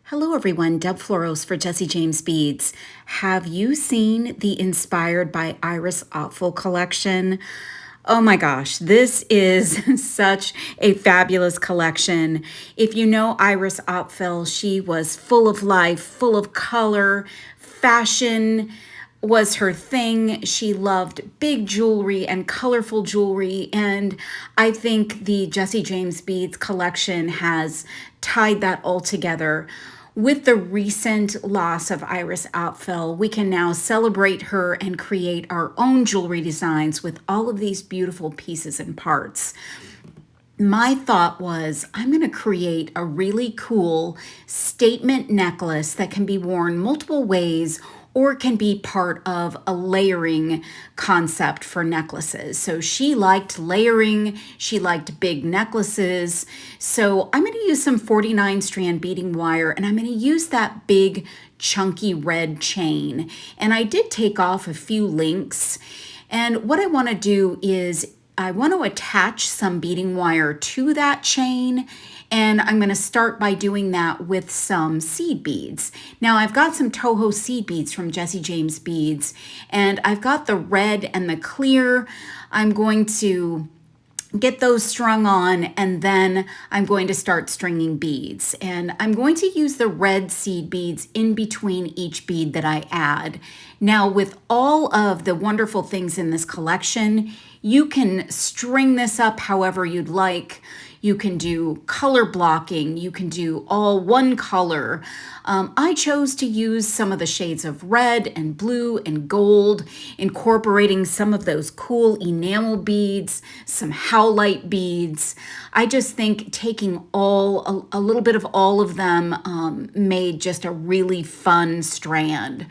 Hello everyone, Deb Floros for Jesse James Beads. Have you seen the Inspired by Iris Apfel collection? Oh my gosh, this is such a fabulous collection. If you know Iris Apfel, she was full of life, full of color, fashion was her thing. She loved big jewelry and colorful jewelry, and I think the Jesse James Beads collection has tied that all together. With the recent loss of Iris Apfel, we can now celebrate her and create our own jewelry designs with all of these beautiful pieces and parts. My thought was, I'm going to create a really cool statement necklace that can be worn multiple ways or can be part of a layering concept for necklaces. So she liked layering, she liked big necklaces. So I'm going to use some 49 strand beading wire, and I'm going to use that big chunky red chain. And I did take off a few links. And what I want to do is I want to attach some beading wire to that chain, and I'm going to start by doing that with some seed beads. Now I've got some Toho seed beads from Jesse James Beads, and I've got the red and the clear. I'm going to get those strung on, and then I'm going to start stringing beads. And I'm going to use the red seed beads in between each bead that I add. Now, with all of the wonderful things in this collection, you can string this up however you'd like. You can do color blocking. You can do all one color. I chose to use some of the shades of red and blue and gold, incorporating some of those cool enamel beads, some howlite beads. I just think taking a little bit of all of them made just a really fun strand.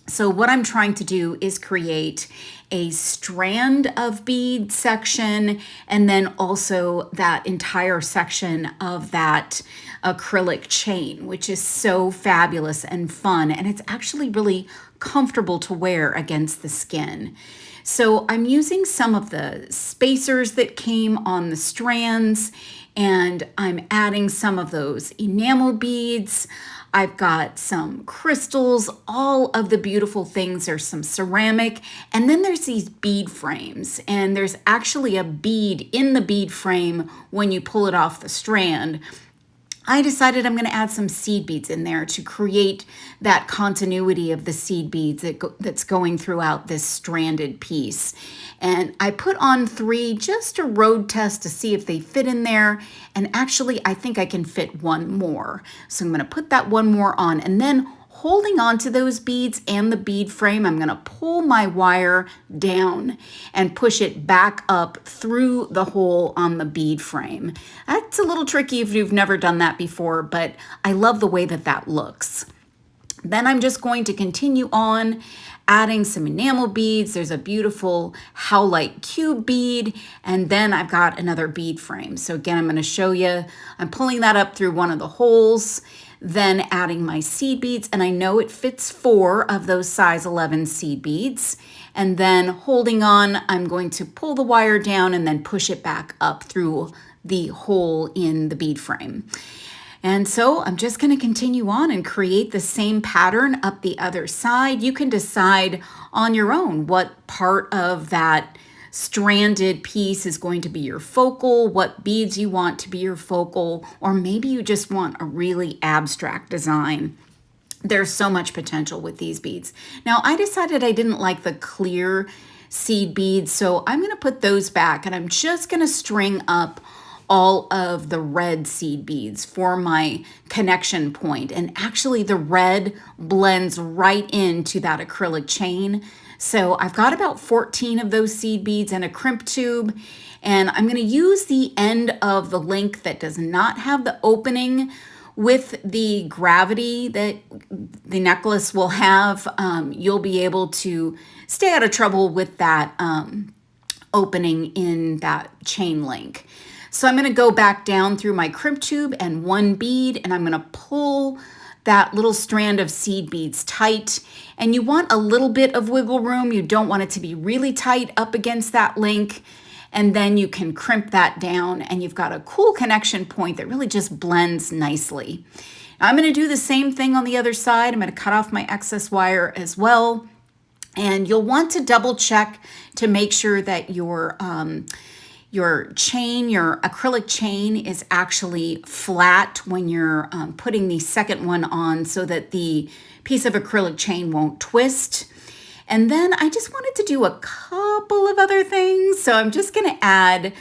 So what I'm trying to do is create a strand of bead section, and then also that entire section of that acrylic chain, which is so fabulous and fun. And it's actually really comfortable to wear against the skin. So I'm using some of the spacers that came on the strands, and I'm adding some of those enamel beads. I've got some crystals, all of the beautiful things. There's some ceramic, and then there's these bead frames, and there's actually a bead in the bead frame when you pull it off the strand. I decided I'm going to add some seed beads in there to create that continuity of the seed beads that's going throughout this stranded piece. And I put on 3 just to road test to see if they fit in there. And actually, I think I can fit one more. So I'm going to put that one more on, and then holding on to those beads and the bead frame, I'm going to pull my wire down and push it back up through the hole on the bead frame. That's a little tricky if you've never done that before, but I love the way that that looks. Then I'm just going to continue on adding some enamel beads. There's a beautiful howlite cube bead, and then I've got another bead frame. So again, I'm going to show you, I'm pulling that up through one of the holes, then adding my seed beads, and I know it fits 4 of those size 11 seed beads. And then holding on, I'm going to pull the wire down and then push it back up through the hole in the bead frame. And so I'm just going to continue on and create the same pattern up the other side. You can decide on your own what part of that stranded piece is going to be your focal, what beads you want to be your focal, or maybe you just want a really abstract design. There's so much potential with these beads. Now, I decided I didn't like the clear seed beads, so I'm going to put those back, and I'm just going to string up all of the red seed beads for my connection point. And actually the red blends right into that acrylic chain. So I've got about 14 of those seed beads and a crimp tube, and I'm going to use the end of the link that does not have the opening with the gravity that the necklace will have. You'll be able to stay out of trouble with that opening in that chain link. So I'm going to go back down through my crimp tube and one bead, and I'm going to pull that little strand of seed beads tight. And you want a little bit of wiggle room. You don't want it to be really tight up against that link. And then you can crimp that down, and you've got a cool connection point that really just blends nicely. I'm going to do the same thing on the other side. I'm going to cut off my excess wire as well. And you'll want to double check to make sure that your chain, your acrylic chain, is actually flat when you're putting the second one on, so that the piece of acrylic chain won't twist. And then I just wanted to do a couple of other things. So I'm just going to add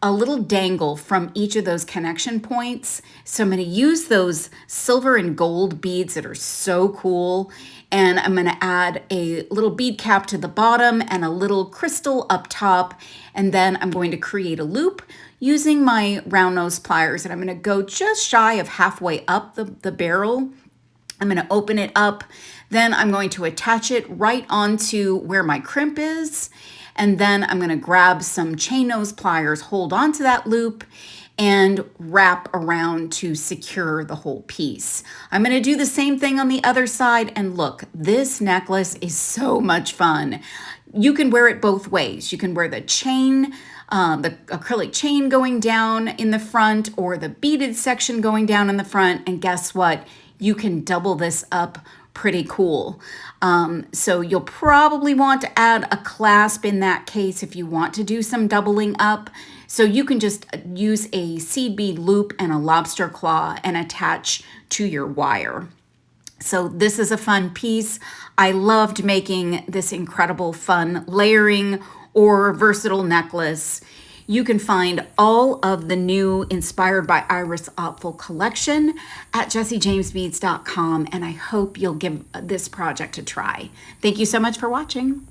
a little dangle from each of those connection points. So I'm going to use those silver and gold beads that are so cool. And I'm going to add a little bead cap to the bottom and a little crystal up top. And then I'm going to create a loop using my round nose pliers. And I'm going to go just shy of halfway up the barrel. I'm going to open it up. Then I'm going to attach it right onto where my crimp is. And then I'm going to grab some chain nose pliers, hold on to that loop, and wrap around to secure the whole piece. I'm going to do the same thing on the other side. And look, this necklace is so much fun. You can wear it both ways. You can wear the chain, the acrylic chain going down in the front, or the beaded section going down in the front. And guess what? You can double this up pretty cool. So you'll probably want to add a clasp in that case if you want to do some doubling up. So you can just use a seed bead loop and a lobster claw and attach to your wire. So this is a fun piece. I loved making this incredible fun layering or versatile necklace. You can find all of the new Inspired by Iris Apfel collection at jessiejamesbeads.com, and I hope you'll give this project a try. Thank you so much for watching.